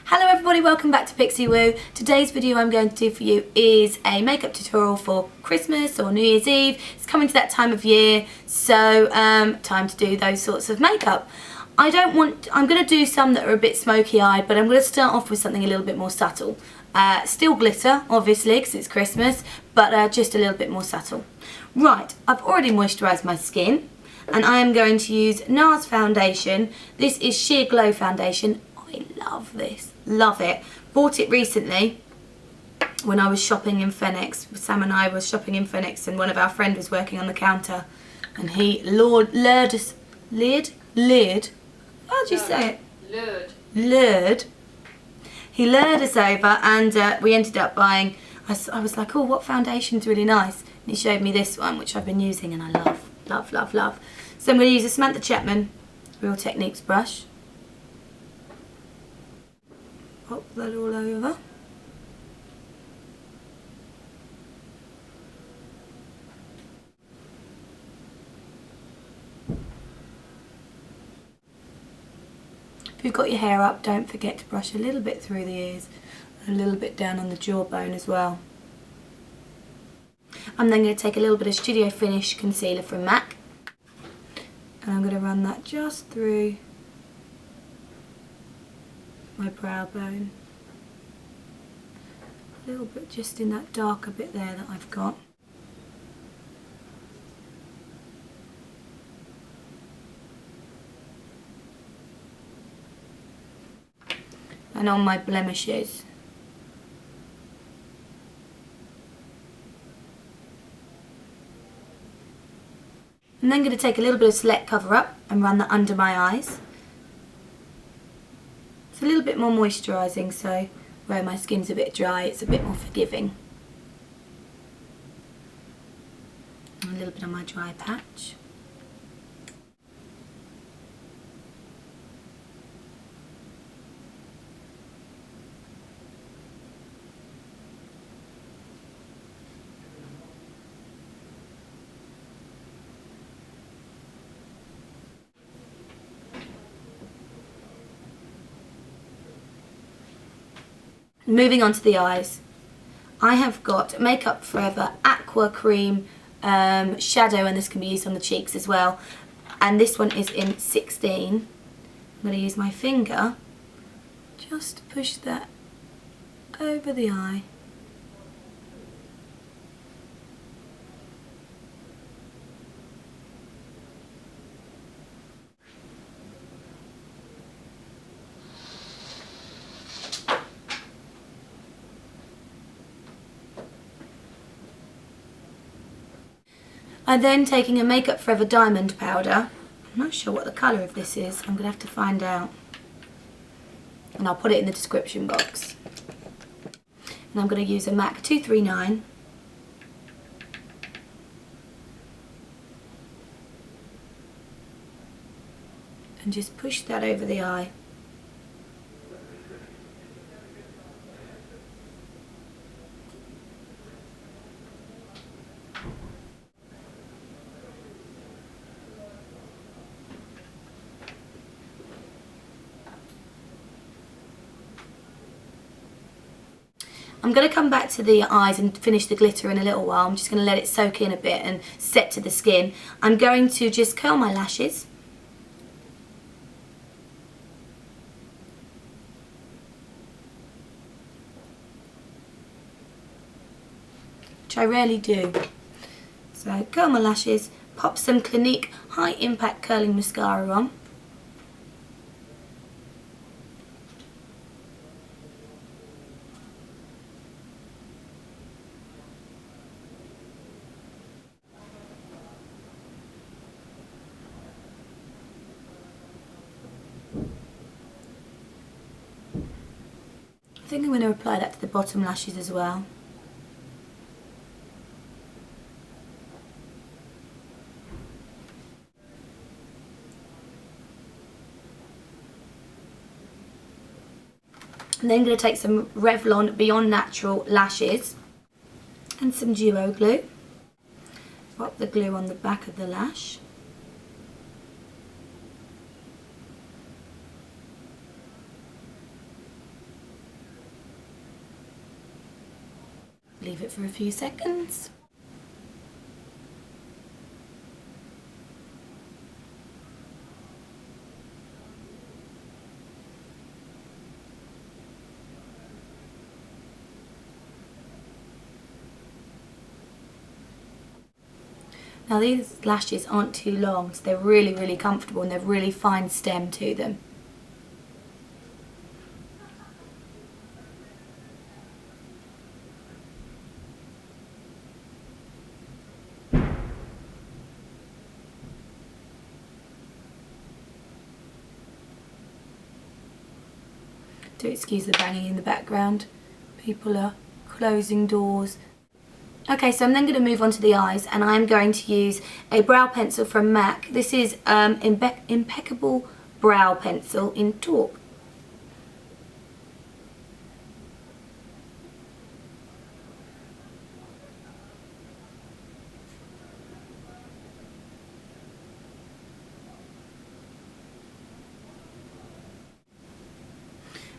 Hello everybody, welcome back to Pixie Woo. Today's video I'm going to do for you is a makeup tutorial for Christmas or New Year's Eve. It's coming to that time of year, so time to do those sorts of makeup. I'm going to do some that are a bit smoky eyed, but I'm going to start off with something a little bit more subtle. Still glitter, obviously, because it's Christmas, but just a little bit more subtle. Right, I've already moisturised my skin, and I am going to use Nars foundation. This is Sheer Glow foundation. I love this. Love it. Bought it recently when I was shopping in Phoenix. Sam and I were shopping in Phoenix and one of our friends was working on the counter and he lured us. How do you say it? Lured. He lured us over and we ended up buying. I was like, oh, what foundation's really nice? And he showed me this one, which I've been using and I love, love, love, love. So I'm going to use a Samantha Chapman Real Techniques brush. Pop that all over. If you've got your hair up, don't forget to brush a little bit through the ears, a little bit down on the jawbone as well. I'm then going to take a little bit of Studio Finish concealer from MAC and I'm going to run that just through my brow bone. A little bit just in that darker bit there that I've got. And on my blemishes. I'm then going to take a little bit of Select Cover Up and run that under my eyes. It's a little bit more moisturising, so where my skin's a bit dry, it's a bit more forgiving. And a little bit on my dry patch. Moving on to the eyes, I have got Makeup Forever Aqua Cream Shadow, and this can be used on the cheeks as well. And this one is in 16. I'm going to use my finger just to push that over the eye. I'm then taking a Makeup Forever Diamond Powder. I'm not sure what the colour of this is. I'm going to have to find out. And I'll put it in the description box. And I'm going to use a MAC 239. And just push that over the eye. I'm going to come back to the eyes and finish the glitter in a little while. I'm just going to let it soak in a bit and set to the skin. I'm going to just curl my lashes. Which I rarely do. So curl my lashes, pop some Clinique High Impact Curling Mascara on. I think I'm going to apply that to the bottom lashes as well. And then I'm going to take some Revlon Beyond Natural lashes and some duo glue. Pop the glue on the back of the lash. leave it for a few seconds. Now these lashes aren't too long, so they're really, really comfortable and they've really fine stem to them. Do excuse the banging in the background. People are closing doors. Okay, so I'm then going to move on to the eyes, and I'm going to use a brow pencil from MAC. This is Impeccable Brow Pencil in Taupe.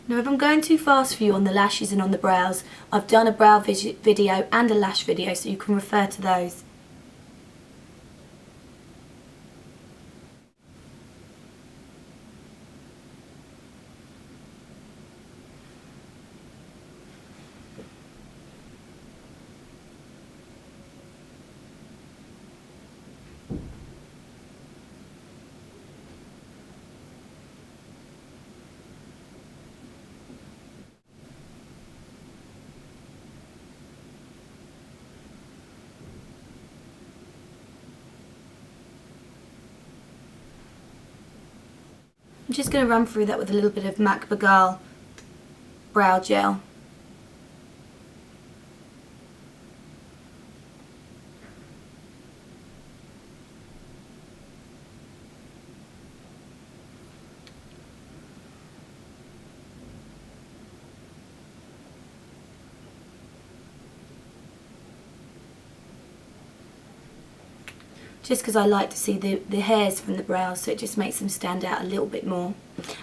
Now if I'm going too fast for you on the lashes and on the brows, I've done a brow video and a lash video, so you can refer to those. I'm just going to run through that with a little bit of MAC Beguile brow gel. Just because I like to see the hairs from the brows, so it just makes them stand out a little bit more.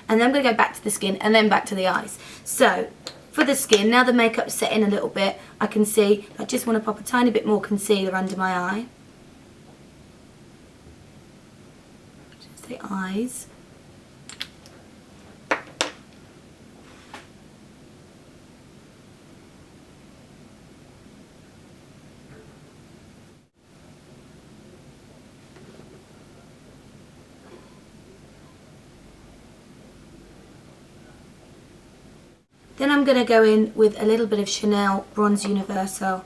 And then I'm going to go back to the skin and then back to the eyes. So for the skin, now the makeup's set in a little bit, I can see I just want to pop a tiny bit more concealer under my eye. Just the eyes. Then I'm going to go in with a little bit of Chanel Bronze Universal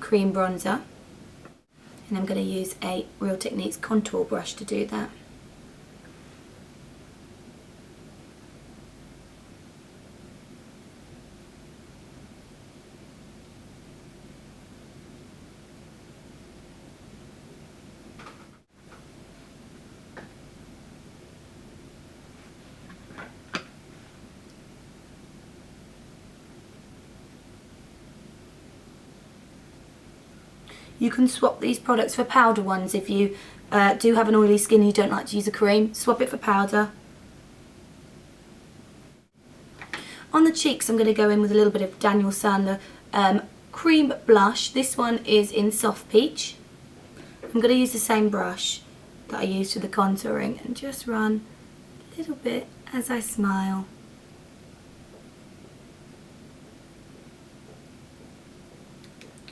Cream Bronzer. And I'm going to use a Real Techniques contour brush to do that. You can swap these products for powder ones if you do have an oily skin and you don't like to use a cream. Swap it for powder. On the cheeks, I'm going to go in with a little bit of Daniel Sandler cream blush. This one is in Soft Peach. I'm going to use the same brush that I used for the contouring and just run a little bit as I smile.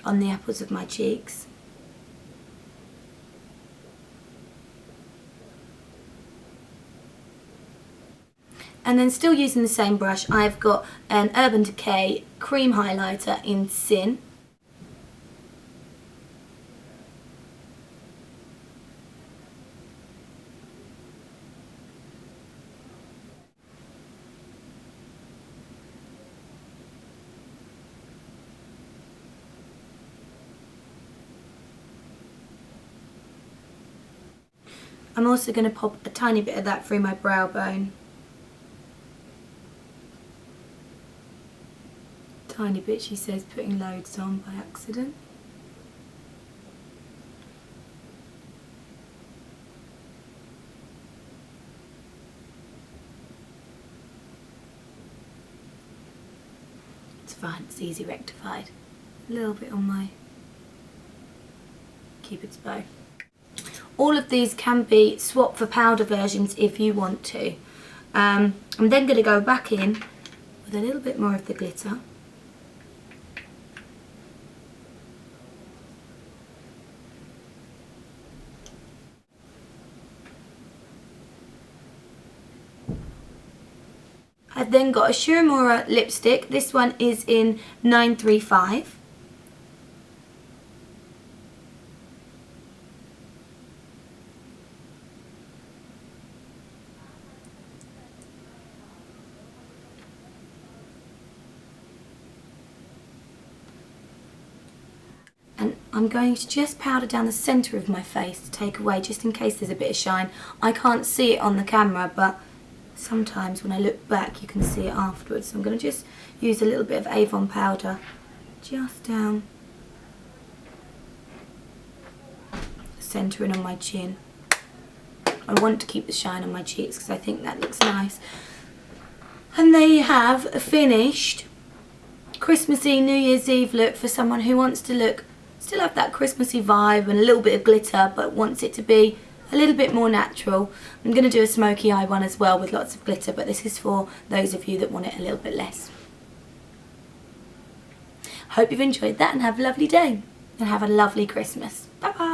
On the apples of my cheeks. And then still using the same brush, I've got an Urban Decay cream highlighter in Sin. I'm also going to pop a tiny bit of that through my brow bone. Tiny bit, she says, putting loads on by accident. It's fine, it's easy rectified. a little bit on my Cupid's bow. All of these can be swapped for powder versions if you want to. I'm then going to go back in with a little bit more of the glitter. I've then got a Shu Uemura lipstick. This one is in 935. And I'm going to just powder down the centre of my face to take away, just in case there's a bit of shine. I can't see it on the camera, but sometimes when I look back you can see it afterwards. So I'm going to just use a little bit of Avon powder just down centering on my chin. I want to keep the shine on my cheeks because I think that looks nice. And there you have a finished Christmassy New Year's Eve look for someone who wants to look, still have that Christmassy vibe and a little bit of glitter, but wants it to be a little bit more natural. I'm going to do a smoky eye one as well with lots of glitter, but this is for those of you that want it a little bit less. Hope you've enjoyed that and have a lovely day and have a lovely Christmas. Bye bye.